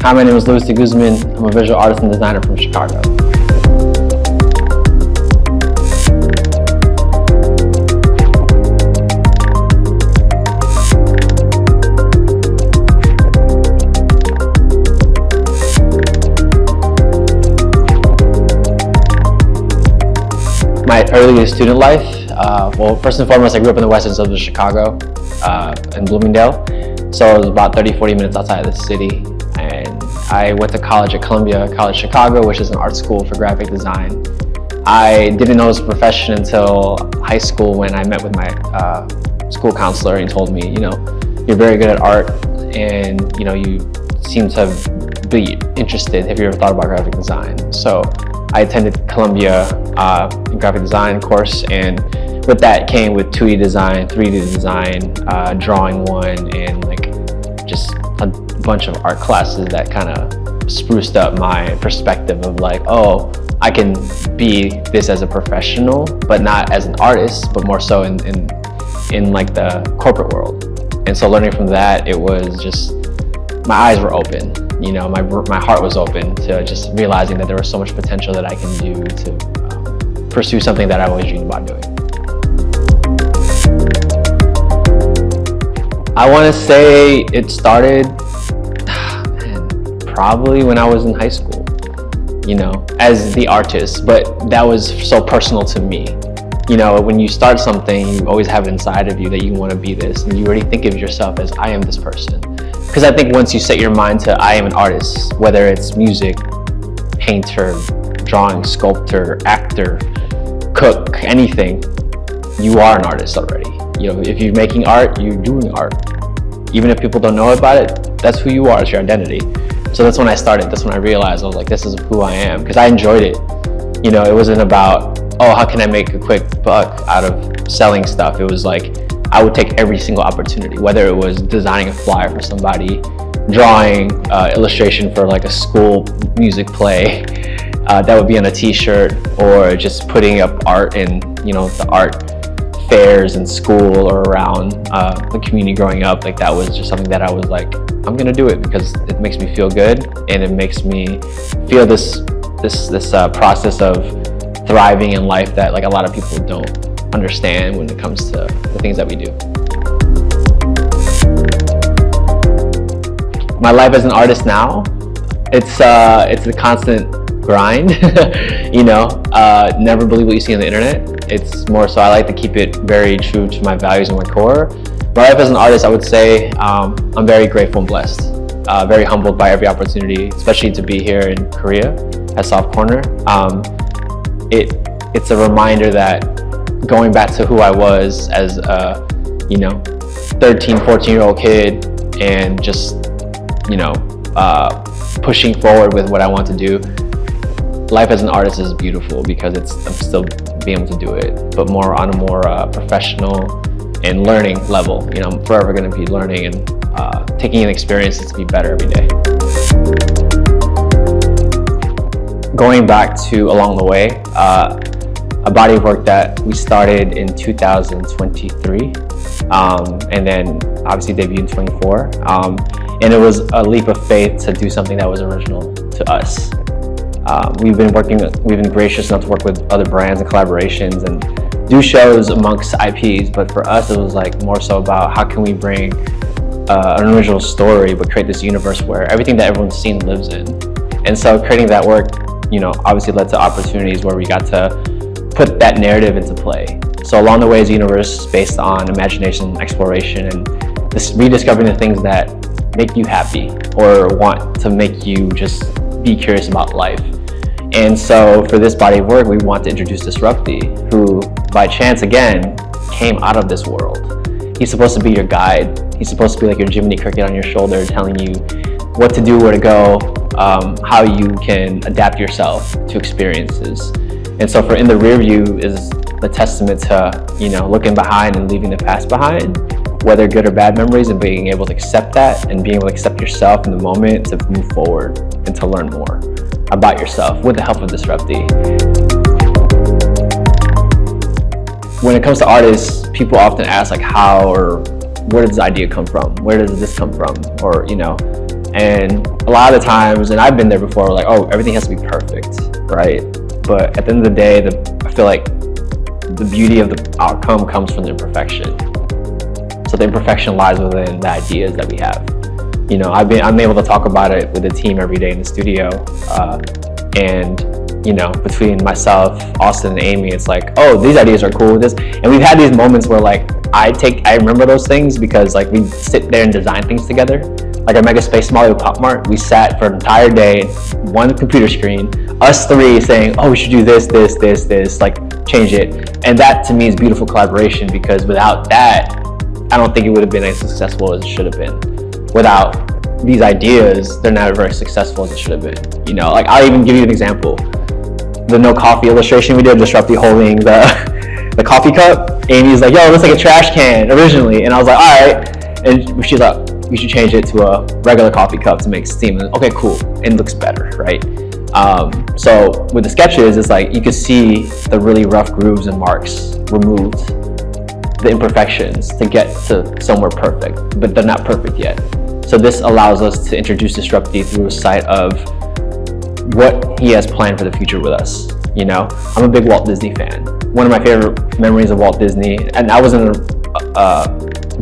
Hi, my name is Lui스데구즈만. I'm a visual artist and designer from Chicago. My earliest student life, well, first and foremost, I grew up in the western suburbs of Chicago, in Bloomingdale. So it was about 30-40 minutes outside of the city. And I went to college at Columbia College Chicago, which is an art school for graphic design. I didn't know it was a profession until high school when I met with my school counselor and he told me, you're very good at art and you seem to be interested. Have you ever thought about graphic design? So I attended Columbia graphic design course, and with that came with 2D design, 3D design, drawing one, and just a bunch of art classes that kind of spruced up my perspective of I can be this as a professional, but not as an artist, but more so in the corporate world. And so learning from that, it was just, my eyes were open. My heart was open to just realizing that there was so much potential that I can do to pursue something that I've always dreamed about doing. I want to say it started, probably when I was in high school, as the artist, but that was so personal to me. When you start something, you always have it inside of you that you want to be this, and you already think of yourself as, I am this person. Because I think once you set your mind to, I am an artist, whether it's music, painter, drawing, sculptor, actor, cook, anything, you are an artist already. If you're making art, you're doing art. Even if people don't know about it, that's who you are, it's your identity. So that's when I started, that's when I realized, I was like, this is who I am, because I enjoyed it. It wasn't about, how can I make a quick buck out of selling stuff? It was like, I would take every single opportunity, whether it was designing a flyer for somebody, drawing illustration for a school music play that would be on a t-shirt, or just putting up art in the art fairs in school or around the community growing up. That was just something that I was like, I'm gonna do it because it makes me feel good and it makes me feel this process of thriving in life that a lot of people don't understand when it comes to the things that we do. My life as an artist now, it's a constant grind. Never believe what you see on the internet. It's more so I like to keep it very true to my values and my core. My life as an artist, I would say I'm very grateful and blessed. Very humbled by every opportunity, especially to be here in Korea at Soft Corner. It's a reminder that going back to who I was as a 13, 14-year-old kid, and just pushing forward with what I want to do. Life as an artist is beautiful because I'm still being able to do it, but more on a more professional and learning level. I'm forever going to be learning and taking in experiences to be better every day. Going back to along the way, a body of work that we started in 2023, and then obviously debuted in 24. And it was a leap of faith to do something that was original to us. We've been gracious enough to work with other brands and collaborations and do shows amongst IPs, but for us it was more so about how can we bring an original story but create this universe where everything that everyone's seen lives in. And so creating that work, obviously led to opportunities where we got to put that narrative into play. So along the way is a universe based on imagination, exploration, and rediscovering the things that make you happy or want to make you just be curious about life. And so for this body of work, we want to introduce Disrupti, who by chance again came out of this world. He's supposed to be your guide. He's supposed to be like your Jiminy Cricket on your shoulder, telling you what to do, where to go, how you can adapt yourself to experiences. And so for In the Rear View is the testament to, looking behind and leaving the past behind, whether good or bad memories, and being able to accept that and being able to accept yourself in the moment to move forward and to learn more about yourself with the help of Disrupti. When it comes to artists, people often ask how or where does this idea come from? Where does this come from? Or, And a lot of the times, and I've been there before, like, oh, everything has to be perfect, right? But at the end of the day, I feel like the beauty of the outcome comes from the imperfection. So the imperfection lies within the ideas that we have. You know, I'm able to talk about it with the team every day in the studio, and you know, between myself, Austin, and Amy, it's like, oh, these ideas are cool. And we've had these moments where like I remember those things because like we sit there and design things together. Like our Mega Space Smalley Pop Mart, we sat for an entire day, one computer screen, us three saying, oh, we should do this, like change it. And that to me is beautiful collaboration, because without that, I don't think it would have been as successful as it should have been. Without these ideas, they're not very successful as it should have been. You know, like I'll even give you an example. The no coffee illustration we did, Disrupti holding the coffee cup. Amy's like, yo, it looks like a trash can originally. And I was like, all right. And she's like, we should change it to a regular coffee cup to make steam. And okay, cool. It looks better, right? So with the sketches, it's like you could see the really rough grooves and marks removed, the imperfections to get to somewhere perfect, but they're not perfect yet. So this allows us to introduce Disrupti through a sight of what he has planned for the future with us. You know, I'm a big Walt Disney fan. One of my favorite memories of Walt Disney, and I wasn't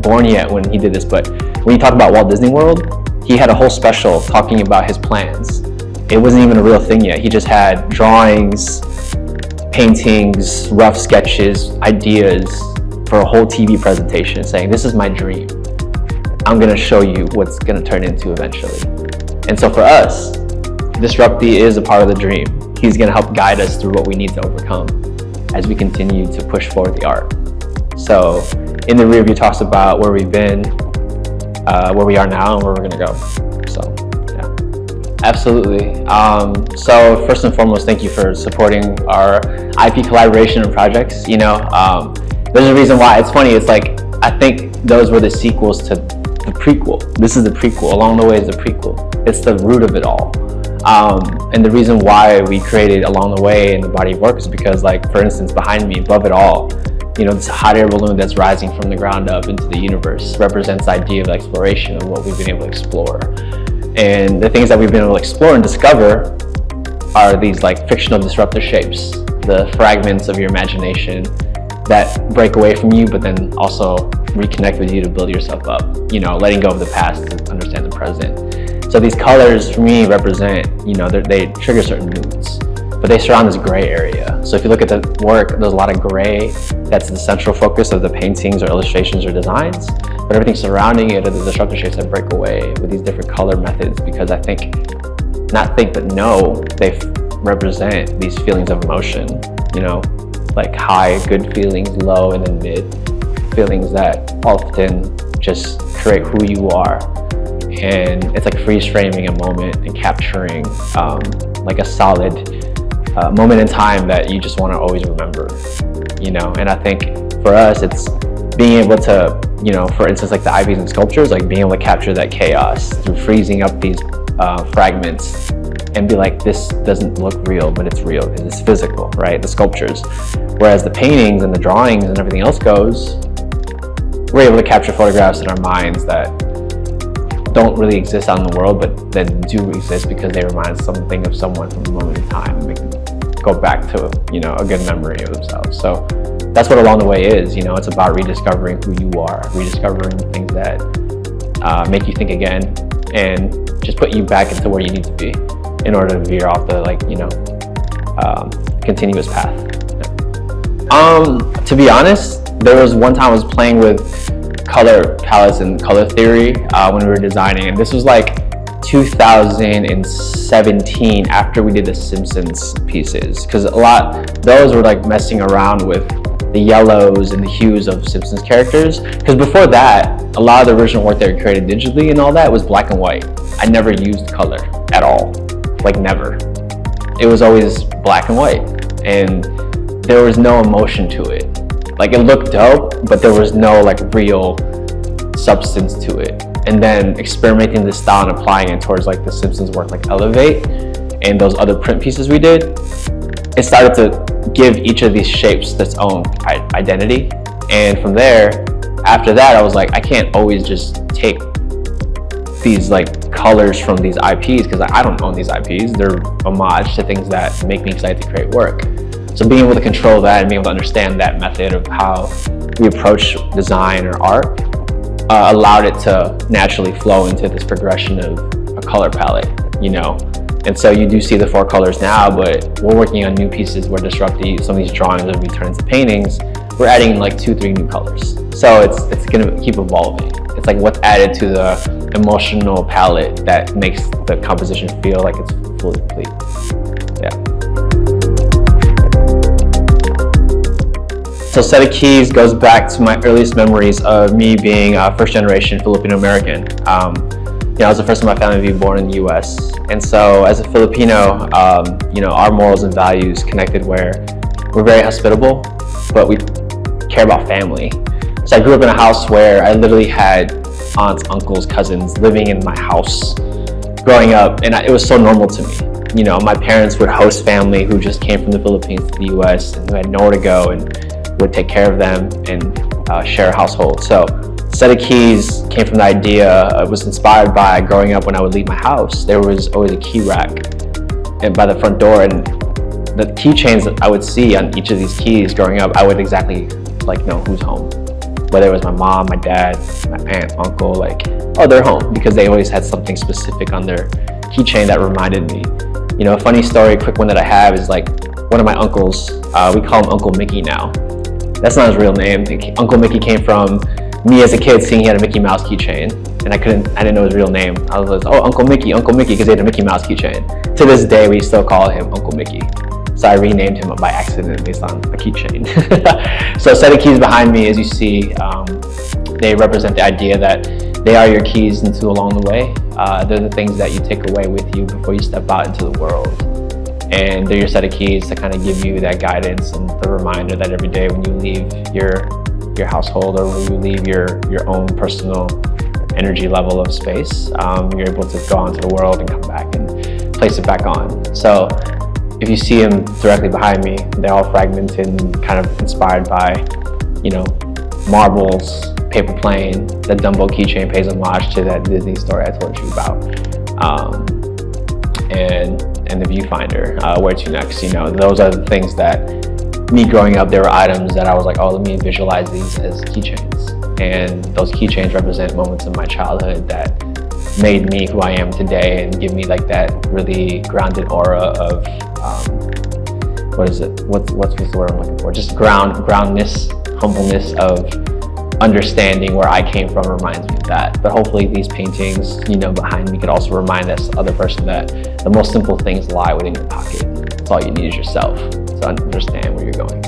born yet when he did this, but when you talk about Walt Disney World, he had a whole special talking about his plans. It wasn't even a real thing yet. He just had drawings, paintings, rough sketches, ideas for a whole TV presentation saying, this is my dream. I'm gonna show you what's gonna turn into eventually. And so for us, Disrupti is a part of the dream. He's gonna help guide us through what we need to overcome as we continue to push forward the art. So in the rear view talks about where we've been, where we are now, and where we're gonna go. So yeah, absolutely. So first and foremost, thank you for supporting our IP collaboration and projects. You know, there's a reason why. It's funny, it's like, I think those were the sequels to the prequel. This is the prequel. Along the Way is the prequel. It's the root of it all. And the reason why we created Along the Way in the body of work is because, like, for instance, behind me, above it all, you know, this hot air balloon that's rising from the ground up into the universe represents the idea of exploration of what we've been able to explore. And the things that we've been able to explore and discover are these like fictional disruptive shapes, the fragments of your imagination that break away from you, but then also reconnect with you to build yourself up, you know, letting go of the past to understand the present. So these colors for me represent, you know, they trigger certain moods, but they surround this gray area. So if you look at the work, there's a lot of gray that's the central focus of the paintings or illustrations or designs, but everything surrounding it are the disruptive shapes that break away with these different color methods, because I think, not think, but know they represent these feelings of emotion, you know, like high, good feelings, low, and then mid feelings that often just create who you are. And it's like freeze framing a moment and capturing like a solid moment in time that you just want to always remember, you know. And I think for us, it's being able to, you know, for instance, like the ivies and sculptures, like being able to capture that chaos through freezing up these fragments and be like, this doesn't look real, but it's real because it's physical, right? The sculptures. Whereas the paintings and the drawings and everything else goes, we're able to capture photographs in our minds that don't really exist out in the world, but then do exist because they remind something of someone from a moment in time and make them go back to, you know, a good memory of themselves. So that's what Along the Way is, you know. It's about rediscovering who you are, rediscovering things that make you think again and just put you back into where you need to be in order to veer off the, like, you know, continuous path. To be honest, there was one time I was playing with color palettes and color theory when we were designing, and this was like 2017 after we did the Simpsons pieces, because those were like messing around with the yellows and the hues of Simpsons characters, because before that a lot of the original work that we created digitally and all that was black and white. I never used color at all, like never. It was always black and white, and there was no emotion to it. Like, it looked dope, but there was no like real substance to it. And then experimenting this style and applying it towards like the Simpsons work, like Elevate and those other print pieces we did, it started to give each of these shapes its own identity. And from there, after that, I was like, I can't always just take these like colors from these IPs, because I don't own these IPs. They're homage to things that make me excited to create work. So being able to control that and being able to understand that method of how we approach design or art allowed it to naturally flow into this progression of a color palette, you know. And so you do see the 4 colors now, but we're working on new pieces where some of these drawings will be turned into paintings. We're adding like 2-3 new colors. So it's gonna keep evolving. It's like what's added to the emotional palette that makes the composition feel like it's fully complete. Yeah. So Set of Keys goes back to my earliest memories of me being a first-generation Filipino American. I was the first in my family to be born in the US. And so as a Filipino, our morals and values connected where we're very hospitable, but we care about family. So I grew up in a house where I literally had aunts, uncles, cousins living in my house growing up, and it was so normal to me. You know, my parents would host family who just came from the Philippines to the US and who had nowhere to go, and would take care of them and share a household. So Set of Keys came from the idea, it was inspired by growing up when I would leave my house. There was always a key rack by the front door, and the keychains that I would see on each of these keys growing up, I would exactly know who's home. Whether it was my mom, my dad, my aunt, uncle, oh, they're home, because they always had something specific on their keychain that reminded me. You know, a funny story, a quick one that I have is one of my uncles, we call him Uncle Mickey now. That's not his real name. Uncle Mickey came from me as a kid seeing he had a Mickey Mouse keychain, and I didn't know his real name. I was like, oh, Uncle Mickey, because he had a Mickey Mouse keychain. To this day, we still call him Uncle Mickey. So I renamed him by accident based on a keychain. So Set of Keys behind me, as you see, they represent the idea that they are your keys into along the way. They're the things that you take away with you before you step out into the world. And they're your set of keys to kind of give you that guidance and the reminder that every day when you leave your household or when you leave your own personal energy level of space, you're able to go out into the world and come back and place it back on. So if you see them directly behind me, they're all fragmented and kind of inspired by, marbles, paper plane. The Dumbo keychain pays homage to that Disney story I told you about. And the viewfinder, where to next, those are the things that me growing up, there were items that I was like, oh, let me visualize these as keychains. And those keychains represent moments in my childhood that made me who I am today and give me that really grounded aura of, what's the word I'm looking for? Just groundness, humbleness of understanding where I came from reminds me of that. But hopefully these paintings, behind me could also remind this other person that the most simple things lie within your pocket. That's all you need is yourself to understand where you're going.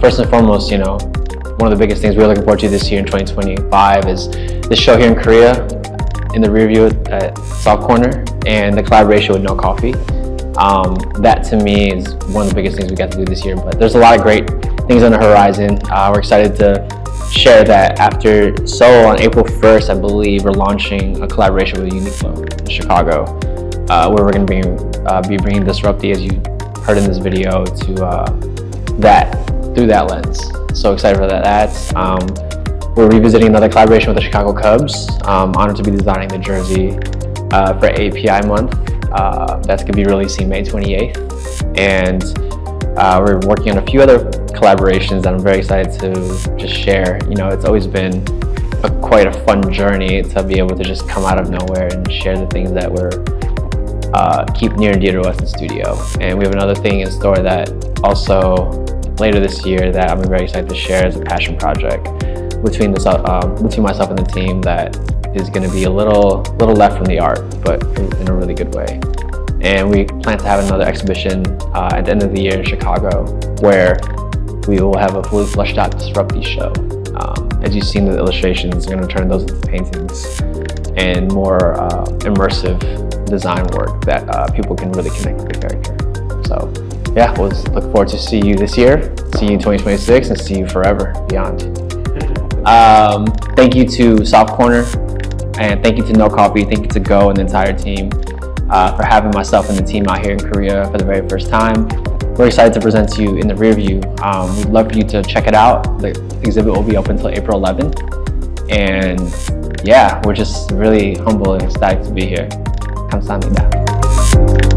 First and foremost, one of the biggest things we're looking forward to this year in 2025 is this show here in Korea in the rear view at South Corner and the collaboration with No Coffee. That to me is one of the biggest things we got to do this year, but there's a lot of great things on the horizon. We're excited to share that after Seoul on April 1st, I believe, we're launching a collaboration with Uniqlo in Chicago, where we're going to be bringing Disrupti, as you heard in this video, to through that lens. So excited for that. We're revisiting another collaboration with the Chicago Cubs. Honored to be designing the jersey for API month. That's going to be releasing May 28th. And we're working on a few other collaborations that I'm very excited to just share. It's always been quite a fun journey to be able to just come out of nowhere and share the things that we're keep near and dear to us in the studio. And we have another thing in store that also later this year that I'm very excited to share as a passion project between myself and the team that is going to be a little left from the art, but in a really good way. And we plan to have another exhibition at the end of the year in Chicago, where we will have a fully fleshed out Disrupti show. As you've seen the illustrations, we're going to turn those into paintings and more immersive design work that people can really connect with the character. So yeah, we'll look forward to see you this year, see you in 2026, and see you forever beyond. Thank you to South Corner, and thank you to No Coffee, thank you to Go and the entire team for having myself and the team out here in Korea for the very first time. We're excited to present to you in the rear view. We'd love for you to check it out. The exhibit will be open until April 11th. And yeah, we're just really humble and ecstatic to be here. 감사합니다.